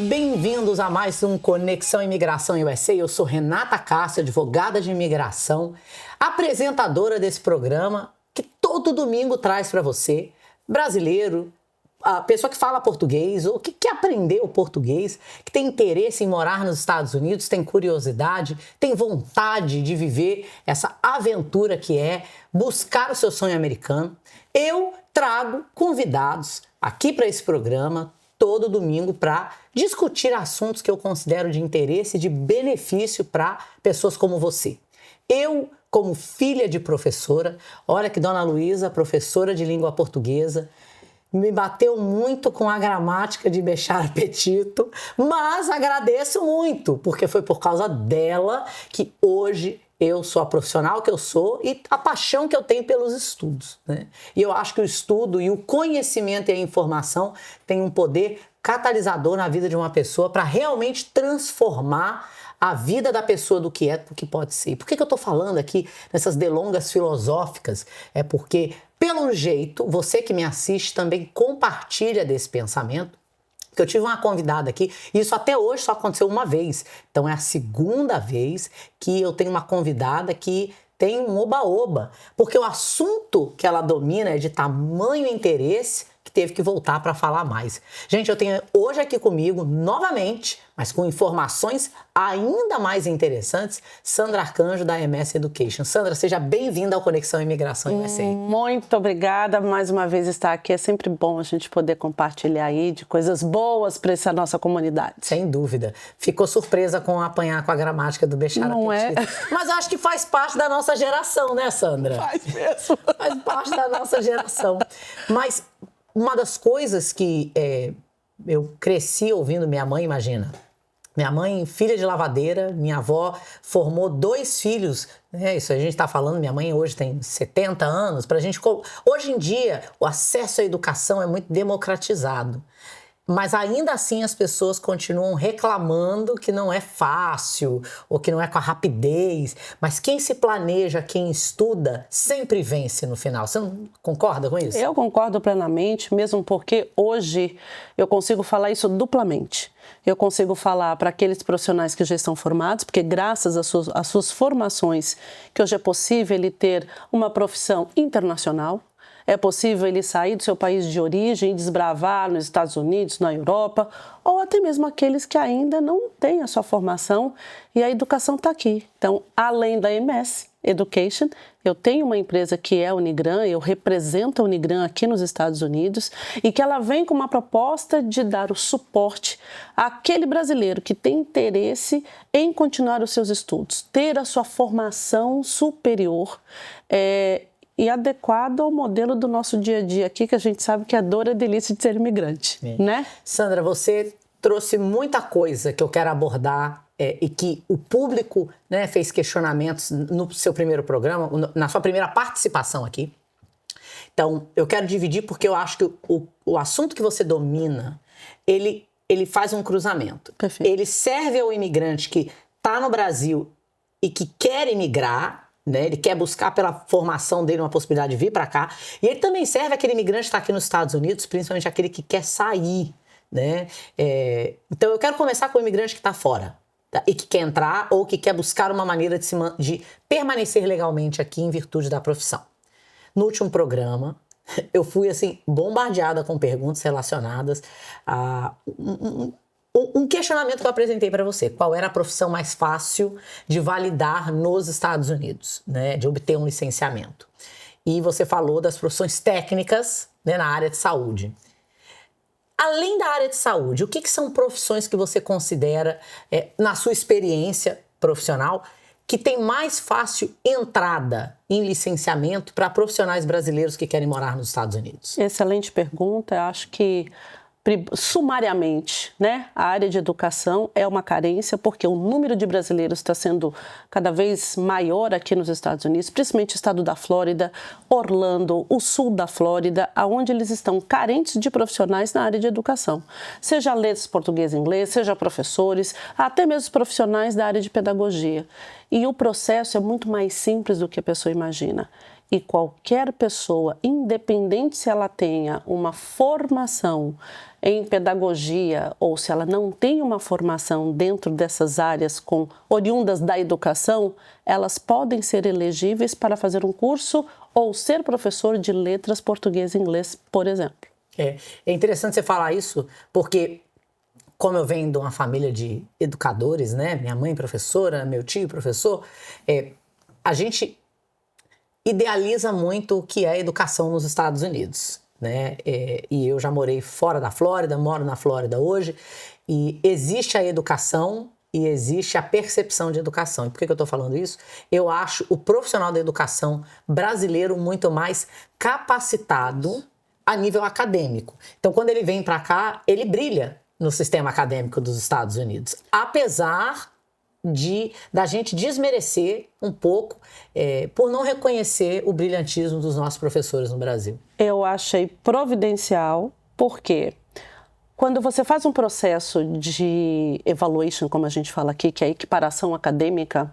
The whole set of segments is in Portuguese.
bem-vindos a mais um Conexão Imigração USA. Eu sou Renata Castro, advogada de imigração, apresentadora desse programa que todo domingo traz para você, brasileiro, a pessoa que fala português ou que quer aprender o português, que tem interesse em morar nos Estados Unidos, tem curiosidade, tem vontade de viver essa aventura que é buscar o seu sonho americano. Eu trago convidados aqui para esse programa todo domingo para discutir assuntos que eu considero de interesse e de benefício para pessoas como você. Eu, como filha de professora, olha que Dona Luísa, professora de língua portuguesa, me bateu muito com a gramática de Bechara Petito, mas agradeço muito, porque foi por causa dela que hoje eu sou a profissional que eu sou e a paixão que eu tenho pelos estudos, né? E eu acho que o estudo e o conhecimento e a informação têm um poder catalisador na vida de uma pessoa para realmente transformar a vida da pessoa do que é, do que pode ser. E por que eu estou falando aqui nessas delongas filosóficas? É porque, pelo jeito, você que me assiste também compartilha desse pensamento. Porque eu tive uma convidada aqui, e isso até hoje só aconteceu uma vez. Então é a segunda vez que eu tenho uma convidada que tem um oba-oba. Porque o assunto que ela domina é de tamanho interesse que teve que voltar para falar mais. Gente, eu tenho hoje aqui comigo, novamente, mas com informações ainda mais interessantes, Sandra Arcanjo, da MS Education. Sandra, seja bem-vinda ao Conexão Imigração USA. Muito obrigada mais uma vez estar aqui. É sempre bom a gente poder compartilhar aí de coisas boas para essa nossa comunidade. Sem dúvida. Ficou surpresa com apanhar com a gramática do Bechara Não Petito. é? Mas acho que faz parte da nossa geração, né, Sandra? Faz mesmo. Faz parte da nossa geração. Mas uma das coisas que eu cresci ouvindo minha mãe, imagina. Minha mãe, filha de lavadeira, minha avó formou 2 filhos, né? Isso a gente está falando, minha mãe hoje tem 70 anos. Hoje em dia, o acesso à educação é muito democratizado. Mas ainda assim as pessoas continuam reclamando que não é fácil ou que não é com a rapidez. Mas quem se planeja, quem estuda, sempre vence no final. Você não concorda com isso? Eu concordo plenamente, mesmo porque hoje eu consigo falar isso duplamente. Eu consigo falar para aqueles profissionais que já estão formados, porque graças às suas formações, que hoje é possível ele ter uma profissão internacional. É possível ele sair do seu país de origem e desbravar nos Estados Unidos, na Europa, ou até mesmo aqueles que ainda não têm a sua formação e a educação está aqui. Então, além da MS Education, eu tenho uma empresa que é a Unigran, eu represento a Unigran aqui nos Estados Unidos e que ela vem com uma proposta de dar o suporte àquele brasileiro que tem interesse em continuar os seus estudos, ter a sua formação superior, e adequado ao modelo do nosso dia a dia aqui, que a gente sabe que a dor é delícia de ser imigrante, né? Sandra, você trouxe muita coisa que eu quero abordar e que o público, né, fez questionamentos no seu primeiro programa, na sua primeira participação aqui. Então, eu quero dividir porque eu acho que o assunto que você domina, ele faz um cruzamento. Perfeito. Ele serve ao imigrante que está no Brasil e que quer imigrar, né? Ele quer buscar pela formação dele uma possibilidade de vir para cá. E ele também serve aquele imigrante que está aqui nos Estados Unidos, principalmente aquele que quer sair, né? Então eu quero começar com o imigrante que está fora, tá? E que quer entrar ou que quer buscar uma maneira de permanecer legalmente aqui em virtude da profissão. No último programa, eu fui assim bombardeada com perguntas relacionadas a um questionamento que eu apresentei para você. Qual era a profissão mais fácil de validar nos Estados Unidos, né? De obter um licenciamento. E você falou das profissões técnicas, né, na área de saúde. Além da área de saúde, o que são profissões que você considera, na sua experiência profissional, que tem mais fácil entrada em licenciamento para profissionais brasileiros que querem morar nos Estados Unidos? Excelente pergunta. Eu acho que sumariamente, né, a área de educação é uma carência porque o número de brasileiros está sendo cada vez maior aqui nos Estados Unidos, principalmente o estado da Flórida, Orlando, o sul da Flórida, onde eles estão carentes de profissionais na área de educação, seja letras português e inglês, seja professores, até mesmo profissionais da área de pedagogia. E o processo é muito mais simples do que a pessoa imagina. E qualquer pessoa, independente se ela tenha uma formação em pedagogia ou se ela não tem uma formação dentro dessas áreas oriundas da educação, elas podem ser elegíveis para fazer um curso ou ser professor de letras português e inglês, por exemplo. É interessante você falar isso, porque como eu venho de uma família de educadores, né? Minha mãe professora, meu tio professor, a gente idealiza muito o que é a educação nos Estados Unidos, né? E eu já morei fora da Flórida, moro na Flórida hoje, e existe a educação e existe a percepção de educação. E por que eu estou falando isso? Eu acho o profissional da educação brasileiro muito mais capacitado a nível acadêmico. Então, quando ele vem para cá, ele brilha no sistema acadêmico dos Estados Unidos, apesar da gente desmerecer um pouco por não reconhecer o brilhantismo dos nossos professores no Brasil. Eu achei providencial, porque quando você faz um processo de evaluation, como a gente fala aqui, que é a equiparação acadêmica,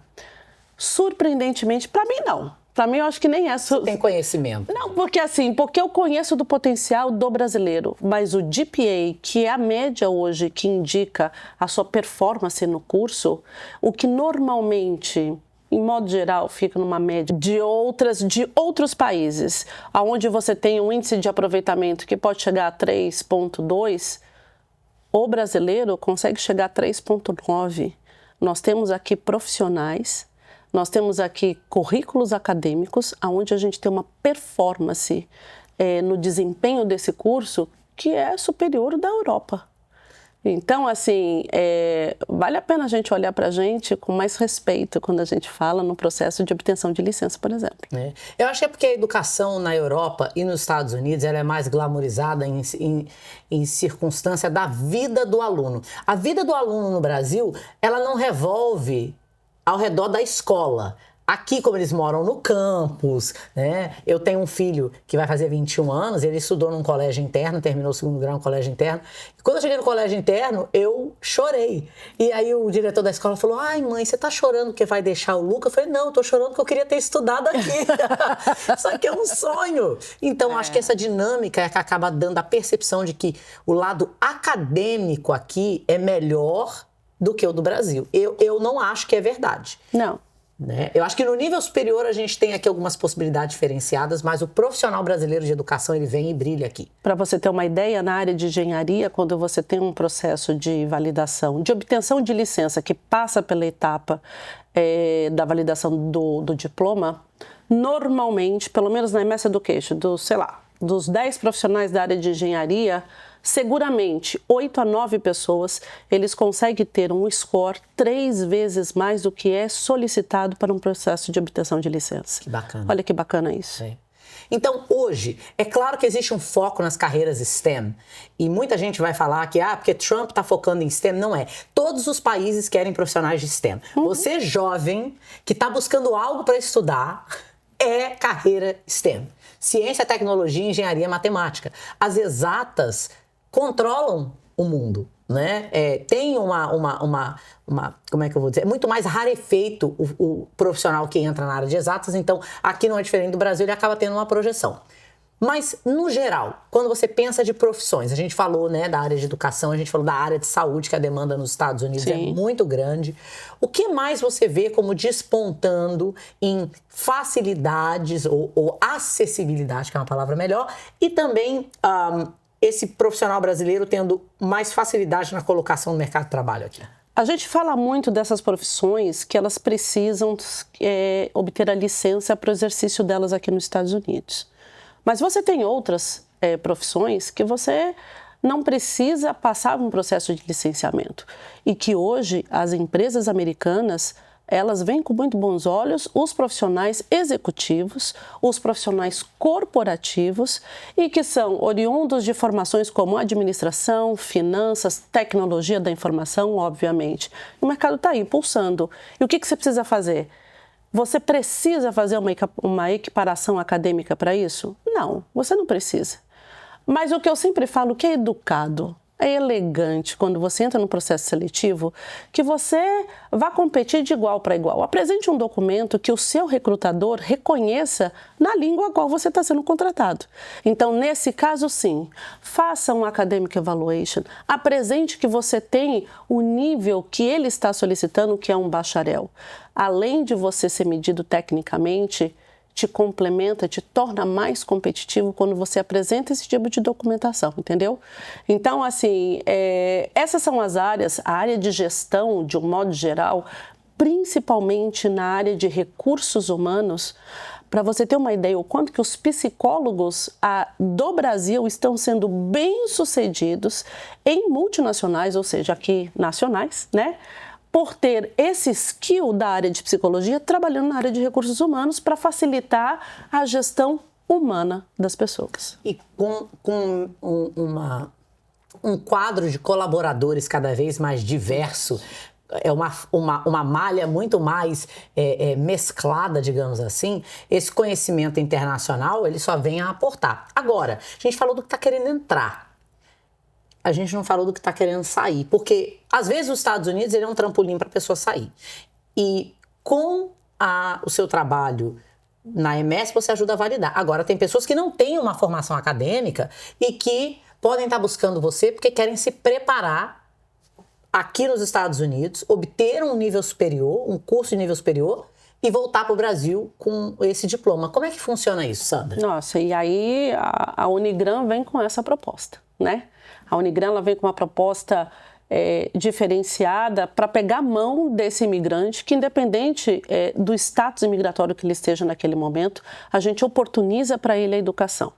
surpreendentemente, para mim não. Para mim, eu acho que nem é... Tem conhecimento. Não, porque eu conheço do potencial do brasileiro, mas o GPA, que é a média hoje que indica a sua performance no curso, o que normalmente, em modo geral, fica numa média de outros países, onde você tem um índice de aproveitamento que pode chegar a 3,2, o brasileiro consegue chegar a 3,9. Nós temos aqui profissionais. Nós temos aqui currículos acadêmicos, onde a gente tem uma performance no desempenho desse curso que é superior da Europa. Então, assim, vale a pena a gente olhar para a gente com mais respeito quando a gente fala no processo de obtenção de licença, por exemplo. Eu acho que é porque a educação na Europa e nos Estados Unidos ela é mais glamorizada em circunstância da vida do aluno. A vida do aluno no Brasil, ela não revolve ao redor da escola. Aqui, como eles moram no campus, né? Eu tenho um filho que vai fazer 21 anos, ele estudou num colégio interno, terminou o segundo grau no colégio interno. E quando eu cheguei no colégio interno, eu chorei. E aí o diretor da escola falou, ai mãe, você tá chorando porque vai deixar o Luca? Eu falei, não, eu tô chorando porque eu queria ter estudado aqui. Isso aqui é um sonho. Então, acho que essa dinâmica é que acaba dando a percepção de que o lado acadêmico aqui é melhor do que o do Brasil. Eu não acho que é verdade. Não. Né? Eu acho que no nível superior a gente tem aqui algumas possibilidades diferenciadas, mas o profissional brasileiro de educação, ele vem e brilha aqui. Para você ter uma ideia, na área de engenharia, quando você tem um processo de validação, de obtenção de licença que passa pela etapa da validação do diploma, normalmente, pelo menos na MS Education, dos 10 profissionais da área de engenharia, seguramente 8 a 9 pessoas, eles conseguem ter um score 3 vezes mais do que é solicitado para um processo de obtenção de licença. Que bacana. Olha que bacana isso. Então, hoje, é claro que existe um foco nas carreiras STEM. E muita gente vai falar que, porque Trump está focando em STEM. Não é. Todos os países querem profissionais de STEM. Você, jovem, que está buscando algo para estudar, é carreira STEM. Ciência, tecnologia, engenharia, matemática. As exatas controlam o mundo, né? Tem como é que eu vou dizer? É muito mais rarefeito o profissional que entra na área de exatas, então aqui não é diferente do Brasil, ele acaba tendo uma projeção. Mas, no geral, quando você pensa de profissões, a gente falou, né, da área de educação, a gente falou da área de saúde, que a demanda nos Estados Unidos é muito grande. O que mais você vê como despontando em facilidades ou acessibilidade, que é uma palavra melhor, e também esse profissional brasileiro tendo mais facilidade na colocação no mercado de trabalho aqui? A gente fala muito dessas profissões que elas precisam obter a licença para o exercício delas aqui nos Estados Unidos. Mas você tem outras profissões que você não precisa passar um processo de licenciamento. E que hoje as empresas americanas, elas veem com muito bons olhos os profissionais executivos, os profissionais corporativos e que são oriundos de formações como administração, finanças, tecnologia da informação, obviamente. O mercado está aí pulsando. E o que você precisa fazer? Você precisa fazer uma equiparação acadêmica para isso? Não, você não precisa. Mas o que eu sempre falo que é educado é elegante quando você entra no processo seletivo que você vá competir de igual para igual. Apresente um documento que o seu recrutador reconheça na língua a qual você está sendo contratado. Então, nesse caso, sim, faça um academic evaluation, apresente que você tem o nível que ele está solicitando, que é um bacharel. Além de você ser medido tecnicamente, te complementa, te torna mais competitivo quando você apresenta esse tipo de documentação, entendeu? Então, assim, essas são as áreas, a área de gestão, de um modo geral, principalmente na área de recursos humanos, para você ter uma ideia o quanto que os psicólogos do Brasil estão sendo bem-sucedidos em multinacionais, ou seja, aqui nacionais, né? Por ter esse skill da área de psicologia trabalhando na área de recursos humanos para facilitar a gestão humana das pessoas. E com um quadro de colaboradores cada vez mais diverso, uma malha muito mais mesclada, digamos assim, esse conhecimento internacional ele só vem a aportar. Agora, a gente falou do que está querendo entrar. A gente não falou do que está querendo sair, porque às vezes os Estados Unidos ele é um trampolim para a pessoa sair. E com o seu trabalho na MS você ajuda a validar. Agora tem pessoas que não têm uma formação acadêmica e que podem estar buscando você porque querem se preparar aqui nos Estados Unidos, obter um nível superior, um curso de nível superior e voltar para o Brasil com esse diploma. Como é que funciona isso, Sandra? Nossa, e aí a Unigran vem com essa proposta, né? A Unigran ela vem com uma proposta diferenciada para pegar a mão desse imigrante que, independente do status imigratório que ele esteja naquele momento, a gente oportuniza para ele a educação.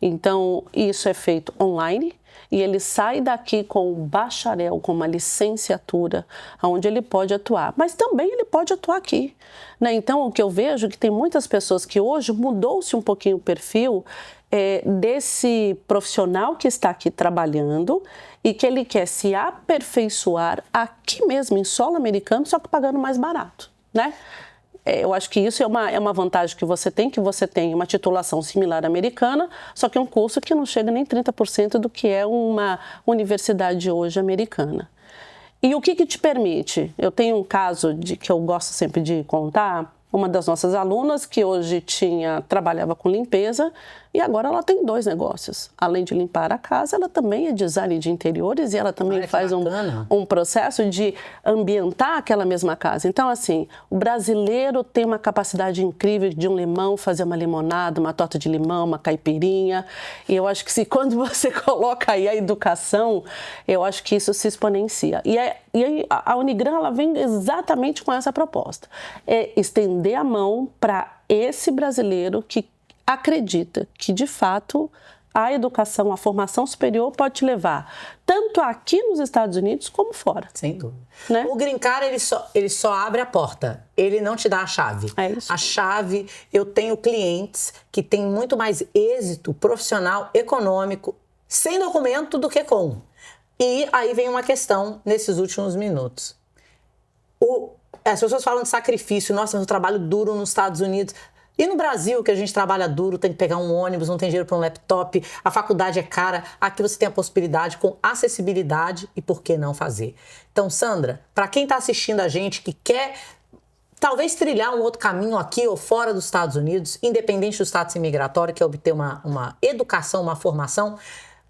Então, isso é feito online e ele sai daqui com um bacharel, com uma licenciatura, onde ele pode atuar. Mas também ele pode atuar aqui, né? Então, o que eu vejo é que tem muitas pessoas que hoje mudou-se um pouquinho o perfil desse profissional que está aqui trabalhando e que ele quer se aperfeiçoar aqui mesmo em solo americano, só que pagando mais barato, né? Eu acho que isso é uma vantagem que você tem uma titulação similar à americana, só que é um curso que não chega nem 30% do que é uma universidade hoje americana. E o que te permite? Eu tenho um caso que eu gosto sempre de contar. Uma das nossas alunas que hoje trabalhava com limpeza e agora ela tem 2 negócios. Além de limpar a casa, ela também é design de interiores e ela também faz um processo de ambientar aquela mesma casa. Então, assim, o brasileiro tem uma capacidade incrível de um limão fazer uma limonada, uma torta de limão, uma caipirinha. E eu acho que quando você coloca aí a educação, eu acho que isso se exponencia. E a Unigran ela vem exatamente com essa proposta. Estender a mão para esse brasileiro que acredita que, de fato, a educação, a formação superior pode te levar tanto aqui nos Estados Unidos como fora. Sem dúvida. Né? O Green Card, ele só abre a porta, ele não te dá a chave. É isso. A chave, eu tenho clientes que têm muito mais êxito profissional, econômico, sem documento do que com. E aí vem uma questão nesses últimos minutos. As pessoas falam de sacrifício, nossa, eu trabalho duro nos Estados Unidos. E no Brasil, que a gente trabalha duro, tem que pegar um ônibus, não tem dinheiro para um laptop, a faculdade é cara, aqui você tem a possibilidade com acessibilidade e por que não fazer? Então, Sandra, para quem está assistindo a gente que quer talvez trilhar um outro caminho aqui ou fora dos Estados Unidos, independente do status imigratório, que é obter uma educação, uma formação,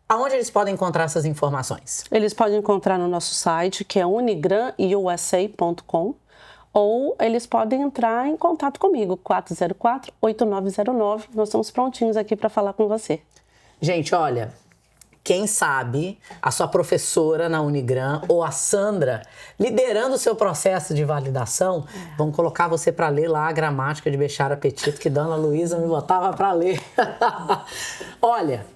aonde eles podem encontrar essas informações? Eles podem encontrar no nosso site, que é unigran.usa.com. Ou eles podem entrar em contato comigo, 404-8909. Nós estamos prontinhos aqui para falar com você. Gente, olha, quem sabe a sua professora na Unigran ou a Sandra liderando o seu processo de validação, vão colocar você para ler lá a gramática de Bechara Petito, que Dona Luísa me botava para ler. Olha,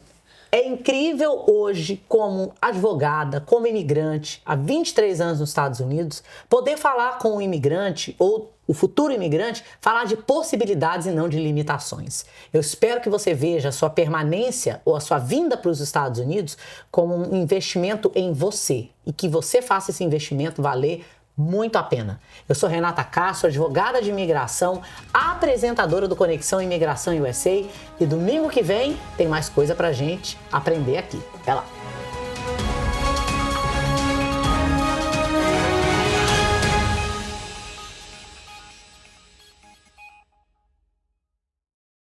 é incrível hoje, como advogada, como imigrante, há 23 anos nos Estados Unidos, poder falar com o imigrante ou o futuro imigrante, falar de possibilidades e não de limitações. Eu espero que você veja a sua permanência ou a sua vinda para os Estados Unidos como um investimento em você e que você faça esse investimento valer muito a pena. Eu sou Renata Castro, advogada de imigração, apresentadora do Conexão Imigração USA e domingo que vem tem mais coisa pra gente aprender aqui. Até lá!